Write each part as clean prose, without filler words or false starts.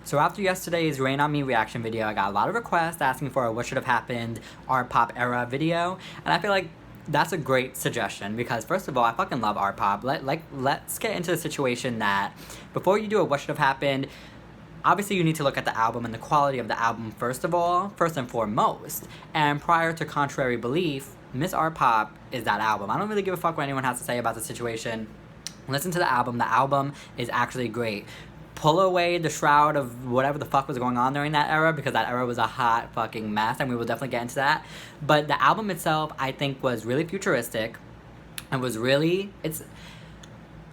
So after yesterday's Rain On Me reaction video, I got a lot of requests asking for a What Should Have Happened Artpop era video, and I feel like that's a great suggestion because first of all, I fucking love Artpop. Let's get into the situation that before you do a What Should Have Happened, obviously you need to look at the album and the quality of the album first and foremost. And prior to Contrary Belief, Miss Artpop is that album. I don't really give a fuck what anyone has to say about the situation. Listen to the album. The album is actually great. Pull away the shroud of whatever the fuck was going on during that era, because that era was a hot fucking mess, and we will definitely get into that. But the album itself, I think, was really futuristic. And was really, it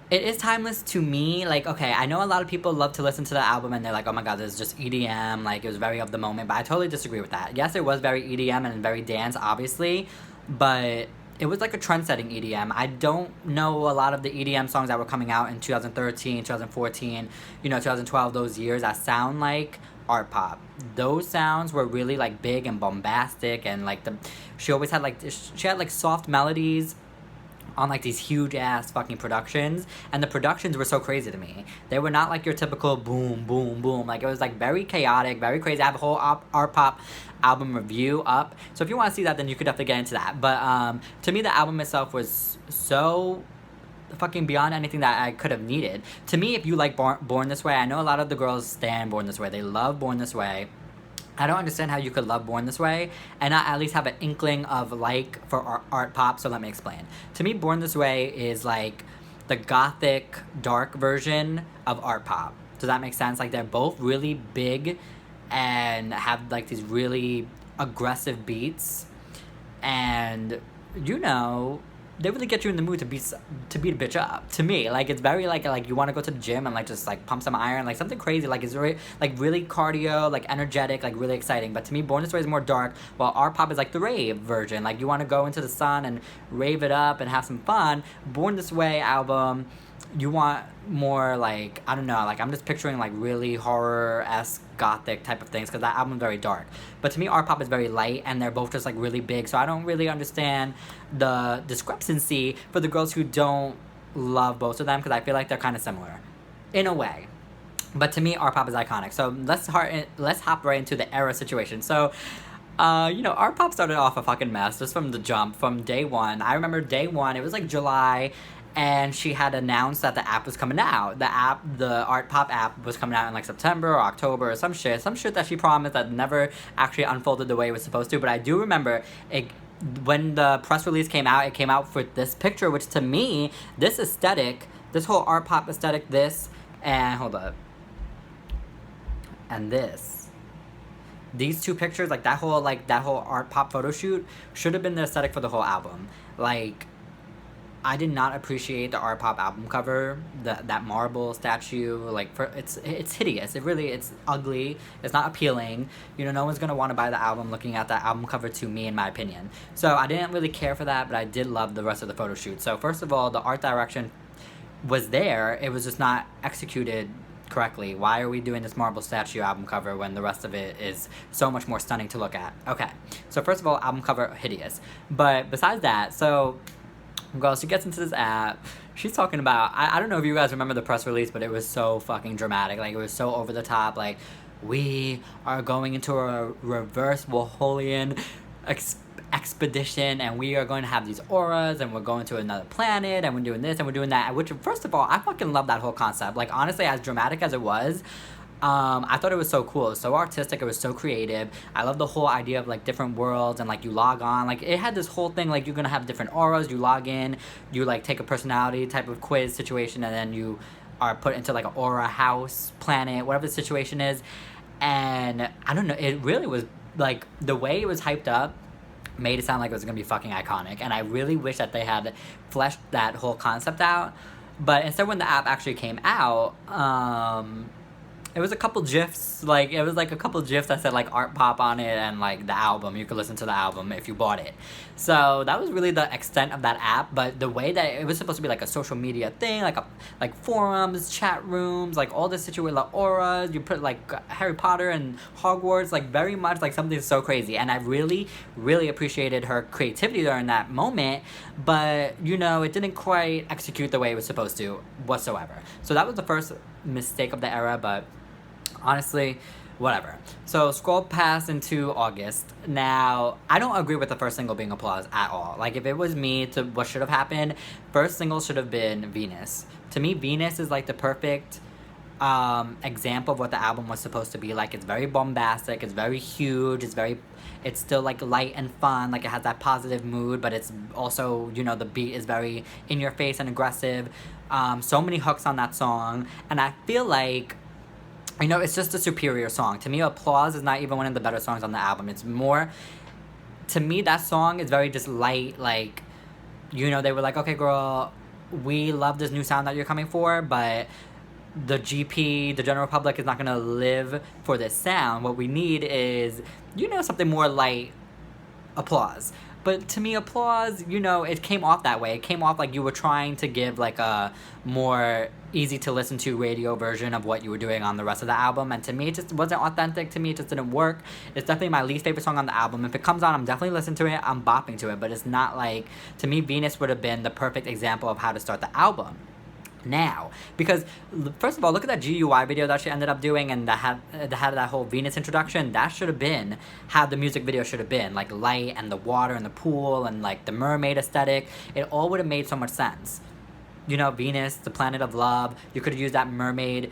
is timeless to me. Like, okay, I know a lot of people love to listen to the album and they're like, oh my god, this is just EDM, like, it was very of the moment, but I totally disagree with that. Yes, it was very EDM and very dance, obviously, but it was like a trend-setting EDM. I don't know a lot of the EDM songs that were coming out in 2013, 2014, 2012, those years that sound like Artpop. Those sounds were really like big and bombastic, and like she always had like, she had like soft melodies on like these huge ass fucking productions, and the productions were so crazy to me. They were not like your typical boom, boom, boom. Like, it was like very chaotic, very crazy. I have a whole Artpop album review up, so if you want to see that, then you could definitely get into that. But to me, the album itself was so fucking beyond anything that I could have needed. To me, if you like Born This Way, I know a lot of the girls stand Born This Way. They love Born This Way. I don't understand how you could love Born This Way and not at least have an inkling of like for Artpop, so let me explain. To me, Born This Way is like the gothic, dark version of Artpop. Does that make sense? Like, they're both really big and have like these really aggressive beats, and they really get you in the mood to beat a bitch up. To me, like, it's very like you want to go to the gym and like just like pump some iron, like something crazy, like it's really cardio, like energetic, like really exciting. But to me, Born This Way is more dark, while Artpop is like the rave version. Like, you want to go into the sun and rave it up and have some fun. Born This Way album, you want more like, I don't know, like I'm just picturing like really horror-esque gothic type of things, because that album is very dark. But to me, Artpop is very light, and they're both just like really big, so I don't really understand the discrepancy for the girls who don't love both of them, because I feel like they're kind of similar in a way. But to me, Artpop is iconic. So let's hop right into the era situation. So Artpop started off a fucking mess just from the jump, from day one. I remember day one, it was like July, and she had announced that the app was coming out. The Artpop app was coming out in like September or October or some shit that she promised that never actually unfolded the way it was supposed to. But I do remember it, when the press release came out, it came out for this picture, which to me, this aesthetic, this whole Artpop aesthetic, and these two pictures, like that whole Artpop photo shoot should have been the aesthetic for the whole album. Like, I did not appreciate the Artpop album cover, that marble statue. Like, it's hideous. It's ugly. It's not appealing. No one's gonna want to buy the album looking at that album cover, to me, in my opinion. So I didn't really care for that, but I did love the rest of the photo shoot. So first of all, the art direction was there. It was just not executed correctly. Why are we doing this marble statue album cover when the rest of it is so much more stunning to look at? Okay, so first of all, album cover, hideous. But besides that, so girl, she gets into this app. She's talking about, I don't know if you guys remember the press release, but it was so fucking dramatic. Like, it was so over the top. Like, we are going into a reverse Waholian expedition, and we are going to have these auras, and we're going to another planet, and we're doing this, and we're doing that. Which, first of all, I fucking love that whole concept. Like, honestly, as dramatic as it was, I thought it was so cool. It was so artistic. It was so creative. I love the whole idea of like different worlds, and like you log on. Like, it had this whole thing, like you're gonna have different auras. You log in, you like take a personality type of quiz situation, and then you are put into like an aura house, planet, whatever the situation is. And I don't know, it really was like, the way it was hyped up made it sound like it was gonna be fucking iconic. And I really wish that they had fleshed that whole concept out. But instead, when the app actually came out, it was a couple GIFs, like, it was like a couple GIFs that said like Artpop on it, and like the album, you could listen to the album if you bought it. So that was really the extent of that app. But the way that it was supposed to be like a social media thing, like forums, chat rooms, like all this situation, like auras, you put like Harry Potter and Hogwarts, like very much like something so crazy. And I really, really appreciated her creativity during that moment, but it didn't quite execute the way it was supposed to whatsoever. So that was the first mistake of the era. But Honestly, whatever. So scroll past into August. Now, I don't agree with the first single being Applause at all. Like, if it was me to what should have happened, first single should have been Venus. To me, Venus is like the perfect example of what the album was supposed to be like. It's very bombastic, it's very huge, it's still like light and fun, like it has that positive mood, but it's also, you know, the beat is very in your face and aggressive. So many hooks on that song, and I feel like, you know, it's just a superior song. To me, Applause is not even one of the better songs on the album. It's more, to me, that song is very just light, like, you know, they were like, okay, girl, we love this new sound that you're coming for, but the GP, the general public, is not gonna live for this sound. What we need is, you know, something more light. Applause. But to me, Applause, you know, it came off that way. It came off like you were trying to give like a more easy to listen to radio version of what you were doing on the rest of the album, and to me it just wasn't authentic. To me it just didn't work. It's definitely my least favorite song on the album. If it comes on, I'm definitely listening to it, I'm bopping to it, but it's not like, to me, Venus would have been the perfect example of how to start the album now, because first of all, look at that GUI video that she ended up doing, and that had that whole Venus introduction. That should have been how the music video should have been, like light and the water and the pool and like the mermaid aesthetic. It all would have made so much sense. You know, Venus, the planet of love, you could have used that mermaid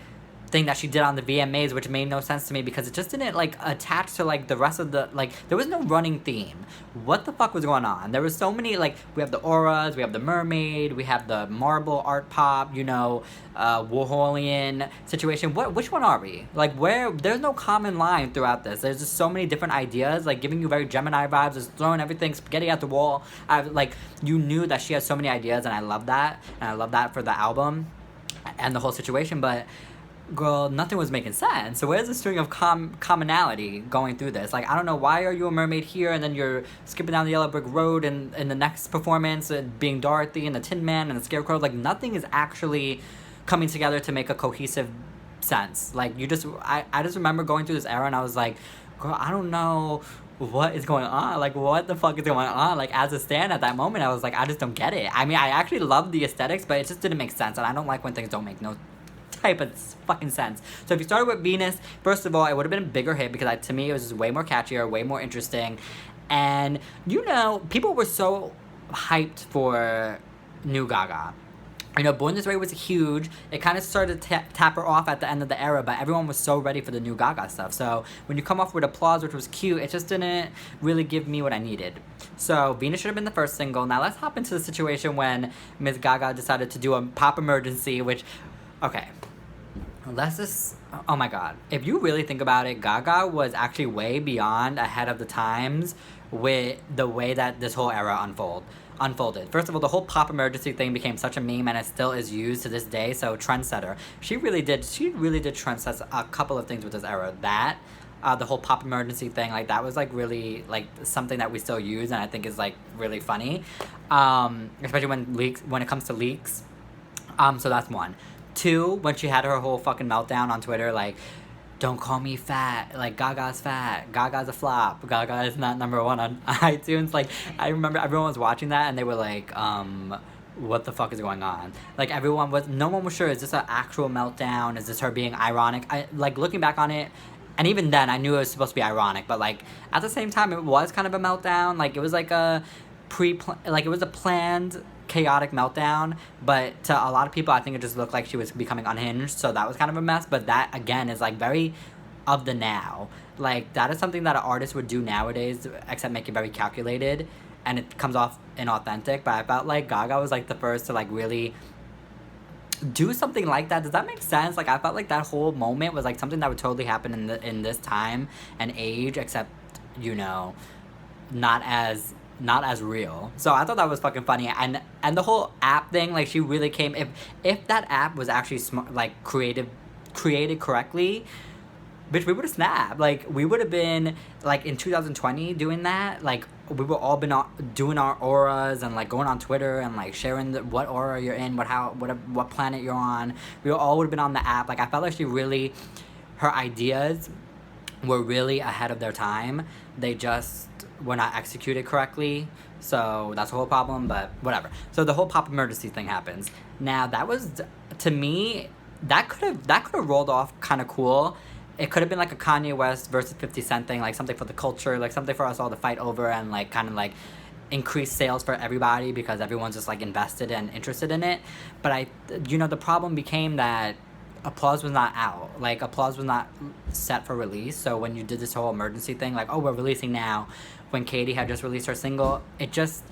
thing that she did on the VMAs, which made no sense to me because it just didn't like attach to like the rest of the, like, there was no running theme. What the fuck was going on? There was so many, like, we have the auras, we have the mermaid, we have the marble Artpop, you know, Warholian situation. Which one are we? Like, where, there's no common line throughout this. There's just so many different ideas, like giving you very Gemini vibes, just throwing everything spaghetti at the wall. Like, you knew that she has so many ideas, and I love that, and I love that for the album and the whole situation, but girl, nothing was making sense. So where's the string of commonality going through this? Like, I don't know, why are you a mermaid here and then you're skipping down the yellow brick road and in the next performance being Dorothy and the Tin Man and the Scarecrow? Like, nothing is actually coming together to make a cohesive sense. Like, you just, I just remember going through this era and I was like, girl, I don't know what is going on. Like, what the fuck is going on? Like, as a stan at that moment, I was like, I just don't get it. I mean, I actually love the aesthetics, but it just didn't make sense, and I don't like when things don't make no type of fucking sense. So if you started with Venus, first of all, it would have been a bigger hit because to me it was just way more catchier, way more interesting, and, you know, people were so hyped for new Gaga. You know, Born This Way was huge. It kind of started to tap her off at the end of the era, but everyone was so ready for the new Gaga stuff. So when you come off with Applause, which was cute, it just didn't really give me what I needed. So Venus should have been the first single. Now let's hop into the situation when Ms. Gaga decided to do a pop emergency, which, okay, let's just, oh my god. If you really think about it, Gaga was actually way beyond ahead of the times with the way that this whole era unfolded. First of all, the whole pop emergency thing became such a meme, and it still is used to this day, so trendsetter. She really did trendset a couple of things with this era. That, the whole pop emergency thing, like, that was, like, really, like, something that we still use, and I think is, like, really funny. Especially when it comes to leaks. So that's one. Two, when she had her whole fucking meltdown on Twitter, like, don't call me fat, like, Gaga's fat, Gaga's a flop, Gaga is not number one on iTunes. Like, I remember everyone was watching that and they were like, what the fuck is going on? Like, no one was sure, is this an actual meltdown? Is this her being ironic? Like, looking back on it, and even then, I knew it was supposed to be ironic, but, like, at the same time, it was kind of a meltdown. Like, it was like a it was a planned chaotic meltdown, but to a lot of people I think it just looked like she was becoming unhinged, so that was kind of a mess. But that, again, is like very of the now. Like, that is something that an artist would do nowadays, except make it very calculated, and it comes off inauthentic. But I felt like Gaga was like the first to like really do something like that. Does that make sense? Like, I felt like that whole moment was like something that would totally happen in this time and age, except, you know, not as real. So I thought that was fucking funny. And the whole app thing, like, she really came, if that app was actually smart, like, created correctly, bitch, we would have snapped. Like, we would have been, like, in 2020 doing that. Like, we would all been doing our auras and, like, going on Twitter and, like, sharing what aura you're in, what planet you're on. We all would have been on the app. Like, I felt like she really, her ideas were really ahead of their time. They just were not executed correctly, so that's the whole problem, but whatever. So the whole pop emergency thing happens. Now, that was, to me, that could have rolled off kind of cool it could have been like a Kanye West versus 50 Cent thing, like something for the culture, like something for us all to fight over and like kind of like increase sales for everybody because everyone's just like invested and interested in it. But the problem became that Applause was not out. Like, Applause was not set for release. So when you did this whole emergency thing, like, oh, we're releasing now, when Katie had just released her single, it just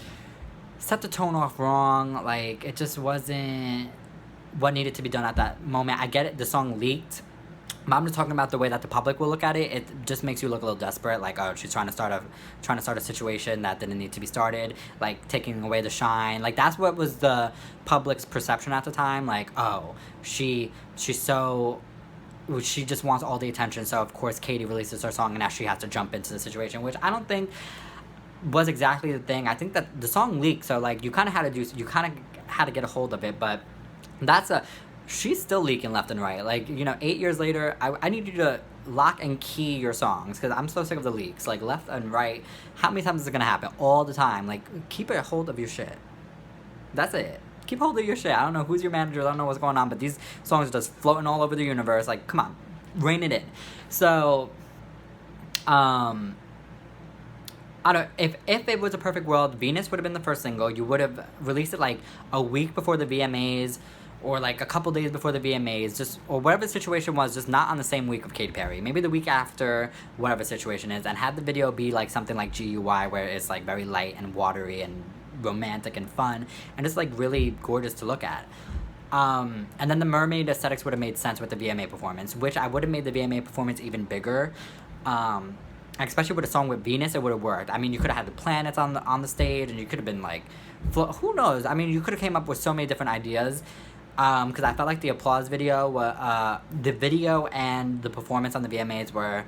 set the tone off wrong. Like, it just wasn't what needed to be done at that moment. I get it, the song leaked, but I'm just talking about the way that the public will look at it. It just makes you look a little desperate, like, oh, she's trying to start a situation that didn't need to be started, like taking away the shine. Like, that's what was the public's perception at the time. Like, oh, she just wants all the attention, so of course Katie releases her song and now she has to jump into the situation, which I don't think was exactly the thing. I think that the song leaked, so like you kind of had to get a hold of it, but she's still leaking left and right. Like, 8 years later, I need you to lock and key your songs, because I'm so sick of the leaks, like left and right. How many times is it gonna happen? All the time. Like, keep a hold of your shit. That's it. Keep hold of your shit. I don't know who's your manager, I don't know what's going on, but these songs are just floating all over the universe. Like, come on, rein it in. So, I don't. If it was a perfect world, Venus would have been the first single. You would have released it like a week before the VMAs, or like a couple days before the VMAs, just, or whatever the situation was, just not on the same week of Katy Perry. Maybe the week after, whatever the situation is, and have the video be like something like GUI, where it's like very light and watery and romantic and fun, and just like really gorgeous to look at. And then the mermaid aesthetics would have made sense with the VMA performance, which I would have made the VMA performance even bigger. Especially with a song with Venus, it would have worked. I mean, you could have had the planets on the stage, and you could have been like, who knows? I mean, you could have came up with so many different ideas. Because I felt like the Applause video, the video and the performance on the VMAs were,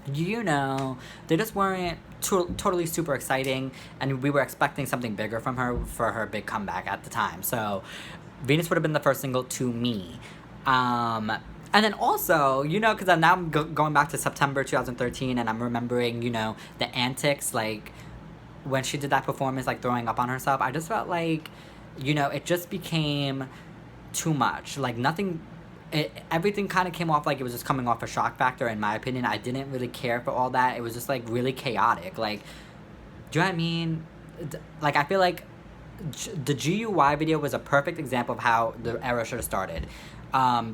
they just weren't totally super exciting, and we were expecting something bigger from her for her big comeback at the time. So Venus would have been the first single to me. And then also, because now I'm going back to September 2013, and I'm remembering, the antics, like, when she did that performance, like, throwing up on herself. I just felt like, it just became too much. Like, everything kind of came off like it was just coming off a shock factor, in my opinion. I didn't really care for all that. It was just, like, really chaotic. Like, do you know what I mean? Like, I feel like the GUI video was a perfect example of how the era should have started.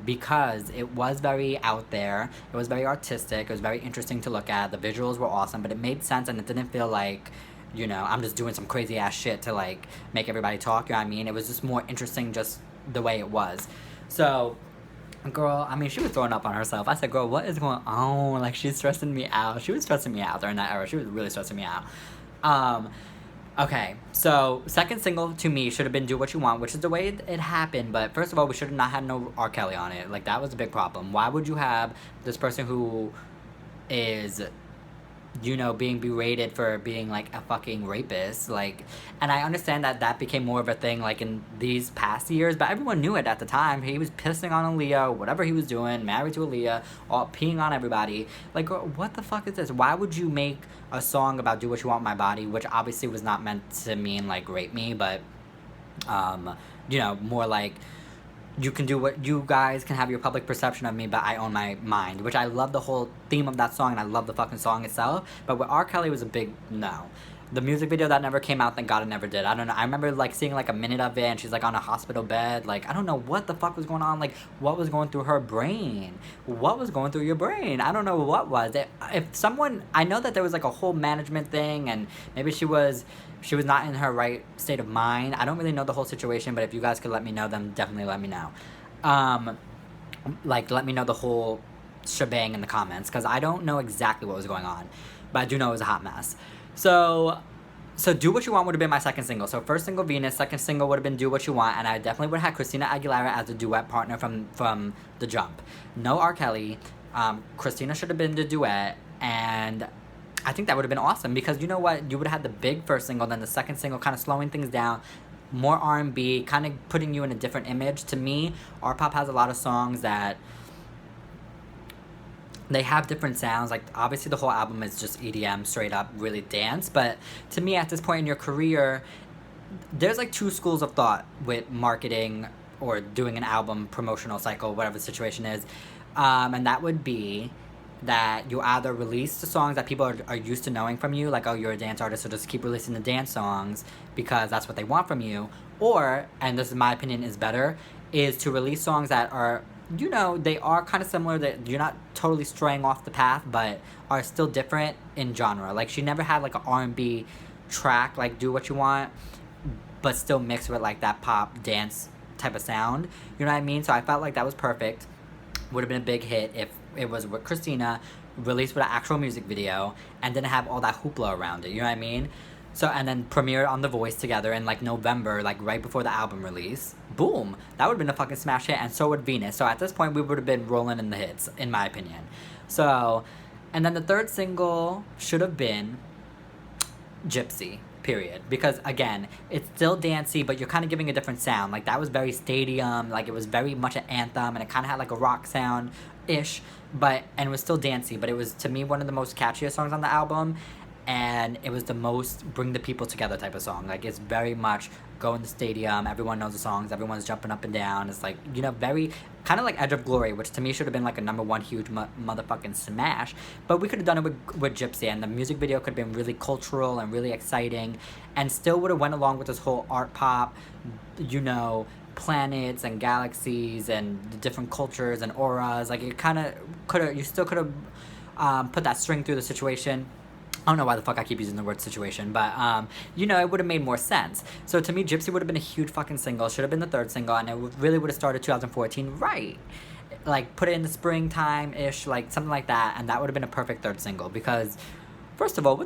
Because it was very out there, it was very artistic, it was very interesting to look at, the visuals were awesome, but it made sense, and it didn't feel like, I'm just doing some crazy ass shit to like make everybody talk, you know what I mean? It was just more interesting just the way it was. So, girl, I mean, she was throwing up on herself. I said, girl, what is going on? Like, she's stressing me out. She was stressing me out during that era. She was really stressing me out. Okay, so second single to me should have been Do What You Want, which is the way it happened, but first of all, we should have not had no R. Kelly on it. Like, that was a big problem. Why would you have this person who is, being berated for being, like, a fucking rapist? Like, and I understand that became more of a thing, like, in these past years, but everyone knew it at the time. He was pissing on Aaliyah, whatever he was doing, married to Aaliyah, all peeing on everybody. Like, girl, what the fuck is this? Why would you make a song about Do What You Want My Body, which obviously was not meant to mean, like, rape me, but, more like, you can do what you guys can have your public perception of me, but I own my mind, which I love the whole theme of that song, and I love the fucking song itself. But with R. Kelly, was a big no. The music video that never came out, thank God it never did. I don't know. I remember, like, seeing, like, a minute of it, and she's, like, on a hospital bed. Like, I don't know what the fuck was going on. Like, what was going through her brain? What was going through your brain? I don't know what was. I know that there was, like, a whole management thing, and maybe she was not in her right state of mind. I don't really know the whole situation, but if you guys could let me know, then definitely let me know. Let me know the whole shebang in the comments, because I don't know exactly what was going on, but I do know it was a hot mess. So Do What You Want would have been my second single. So first single, Venus. Second single would have been Do What You Want, and I definitely would have had Christina Aguilera as a duet partner from the jump. No R. Kelly. Christina should have been the duet, and I think that would have been awesome, because you know what? You would have had the big first single, then the second single kind of slowing things down, more R&B, kind of putting you in a different image. To me, Artpop has a lot of songs that they have different sounds. Like, obviously the whole album is just EDM, straight up, really dance. But to me, at this point in your career, there's like two schools of thought with marketing or doing an album promotional cycle, whatever the situation is. And that would be that you either release the songs that people are used to knowing from you, like, oh, you're a dance artist, so just keep releasing the dance songs because that's what they want from you. Or, and this is my opinion is better, is to release songs that are, you know, they are kind of similar, that you're not totally straying off the path, but are still different in genre. Like, she never had, like, an R&B track, like, Do What You Want, but still mixed with, like, that pop dance type of sound. You know what I mean? So I felt like that was perfect. Would have been a big hit if it was with Christina, released with an actual music video, and didn't have all that hoopla around it. You know what I mean? So, and then premiered on The Voice together in, like, November, like, right before the album release. Boom! That would have been a fucking smash hit, and so would Venus. So at this point, we would have been rolling in the hits, in my opinion. So, and then the third single should have been Gypsy, period. Because, again, it's still dancey, but you're kind of giving a different sound. Like, that was very stadium, like, it was very much an anthem, and it kind of had, like, a rock sound-ish, but, and it was still dancey, but it was, to me, one of the most catchiest songs on the album, and it was the most bring the people together type of song. Like, it's very much go in the stadium, everyone knows the songs, everyone's jumping up and down. It's like, you know, very kind of like Edge of Glory, which to me should have been like a #1 huge motherfucking smash, but we could have done it with Gypsy, and the music video could have been really cultural and really exciting, and still would have went along with this whole art pop, you know, planets and galaxies and the different cultures and auras. Like, it kind of could have, you still could have put that string through the situation. I don't know why the fuck I keep using the word situation, but, you know, it would have made more sense. So to me, Gypsy would have been a huge fucking single, should have been the third single, and it really would have started 2014 right. Like, put it in the springtime-ish, like, something like that, and that would have been a perfect third single, because, first of all,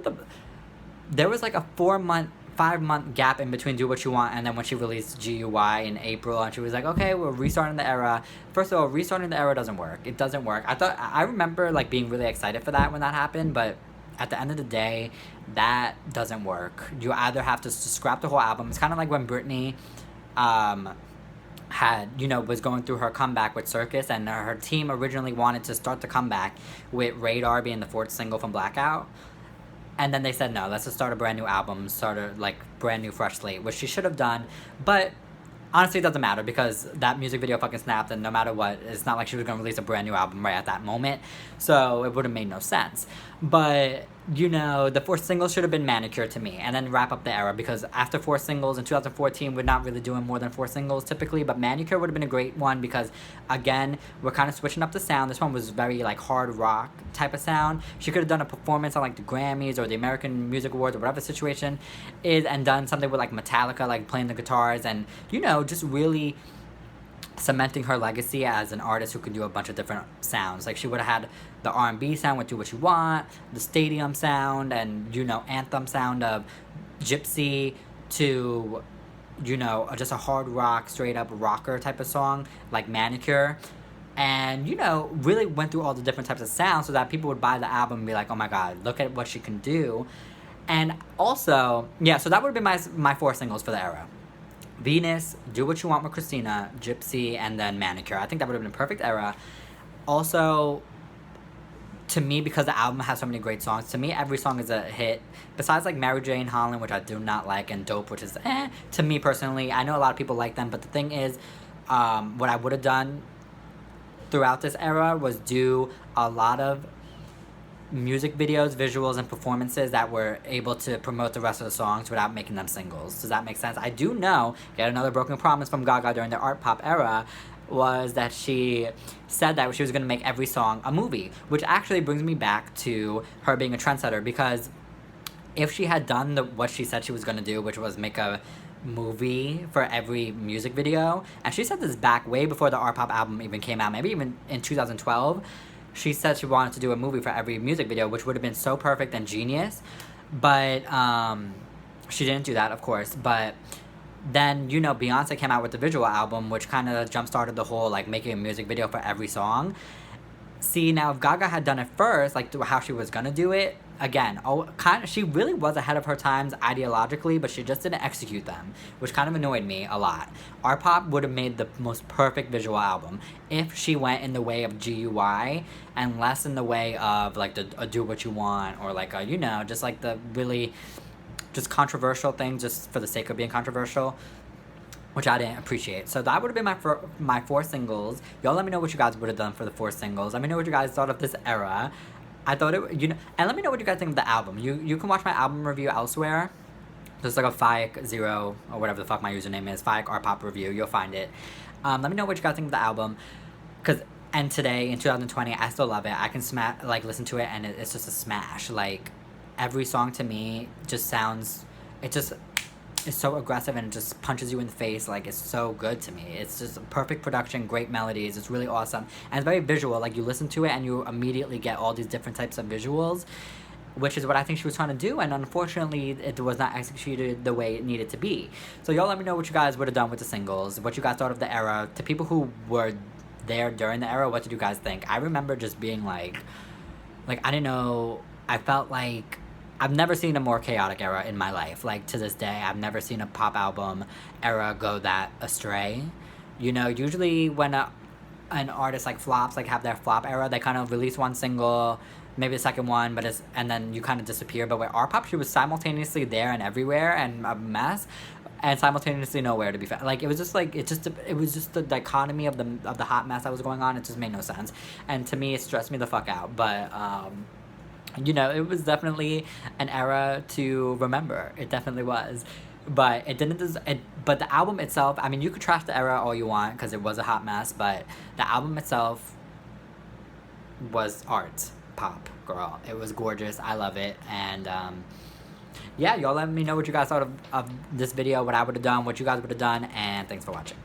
there was, like, a 5-month gap in between Do What You Want and then when she released GUY in April, and she was like, okay, we're restarting the era. First of all, restarting the era doesn't work. It doesn't work. I remember, like, being really excited for that when that happened, but at the end of the day, that doesn't work. You either have to scrap the whole album. It's kind of like when Britney had, you know, was going through her comeback with Circus, and her team originally wanted to start the comeback with Radar being the 4th single from Blackout. And then they said, no, let's just start a brand new album, start a, like, brand new fresh slate, which she should have done. But honestly, it doesn't matter, because that music video fucking snapped, and no matter what, it's not like she was going to release a brand new album right at that moment, so it would have made no sense. But, you know, the 4th single should have been Manicure to me, and then wrap up the era, because after 4 singles in 2014, we're not really doing more than 4 singles typically, but Manicure would have been a great one, because, again, we're kind of switching up the sound. This one was very, like, hard rock type of sound. She could have done a performance on, like, the Grammys or the American Music Awards or whatever the situation is, and done something with, like, Metallica, like, playing the guitars, and, you know, just really cementing her legacy as an artist who can do a bunch of different sounds. Like, she would have had the R&B sound with Do What You Want, the stadium sound, and, you know, anthem sound of Gypsy, to, you know, just a hard rock, straight up rocker type of song like Manicure. And, you know, really went through all the different types of sounds so that people would buy the album and be like, oh my god, look at what she can do. And also, yeah, so that would have been my 4 singles for the era. Venus, Do What You Want with Christina, Gypsy, and then Manicure. I think that would have been a perfect era. Also, to me, because the album has so many great songs, to me, every song is a hit. Besides, like, Mary J. and Holland, which I do not like, and Dope, which is to me personally. I know a lot of people like them, but the thing is, what I would have done throughout this era was do a lot of music videos, visuals, and performances that were able to promote the rest of the songs without making them singles. Does that make sense? I do know, get another broken promise from Gaga during the art pop era, was that she said that she was going to make every song a movie, which actually brings me back to her being a trendsetter, because if she had done what she said she was going to do, which was make a movie for every music video, and she said this back way before the art pop album even came out, maybe even in 2012, she said she wanted to do a movie for every music video, which would have been so perfect and genius. But she didn't do that, of course. But then, you know, Beyonce came out with the visual album, which kind of jump-started the whole, like, making a music video for every song. See, now, if Gaga had done it first, like, how she was gonna do it, again, she really was ahead of her times ideologically, but she just didn't execute them, which kind of annoyed me a lot. Artpop would have made the most perfect visual album if she went in the way of GUY and less in the way of, like, the Do What You Want, or, like, you know, just, like, the really just controversial thing just for the sake of being controversial, which I didn't appreciate. So that would have been my 4 singles. Y'all let me know what you guys would have done for the 4 singles. Let me know what you guys thought of this era. I thought it, you know, and let me know what you guys think of the album. You can watch my album review elsewhere. There's like a Fayik 0 or whatever the fuck my username is, Fayik Artpop review. You'll find it. Let me know what you guys think of the album, and today in 2020, I still love it. I can listen to it, and it's just a smash. Like, every song to me just sounds, it's so aggressive, and it just punches you in the face. Like, it's so good to me. It's just perfect production, great melodies. It's really awesome, and it's very visual. Like, you listen to it and you immediately get all these different types of visuals, which is what I think she was trying to do, and unfortunately it was not executed the way it needed to be. So y'all let me know what you guys would have done with the singles, what you guys thought of the era. To people who were there during the era, what did you guys think? I remember just being like I didn't know, I felt like I've never seen a more chaotic era in my life. Like, to this day, I've never seen a pop album era go that astray. You know, usually when an artist like flops, like have their flop era, they kind of release one single, maybe the second one, and then you kind of disappear. But with Artpop, she was simultaneously there and everywhere and a mess, and simultaneously nowhere to be found. Like, it was just the dichotomy of the hot mess that was going on. It just made no sense, and to me, it stressed me the fuck out. But you know, it was definitely an era to remember. It definitely was. But it didn't. But the album itself, I mean, you could trash the era all you want because it was a hot mess. But the album itself was art pop, girl. It was gorgeous. I love it. And yeah, y'all let me know what you guys thought of this video, what I would have done, what you guys would have done, and thanks for watching.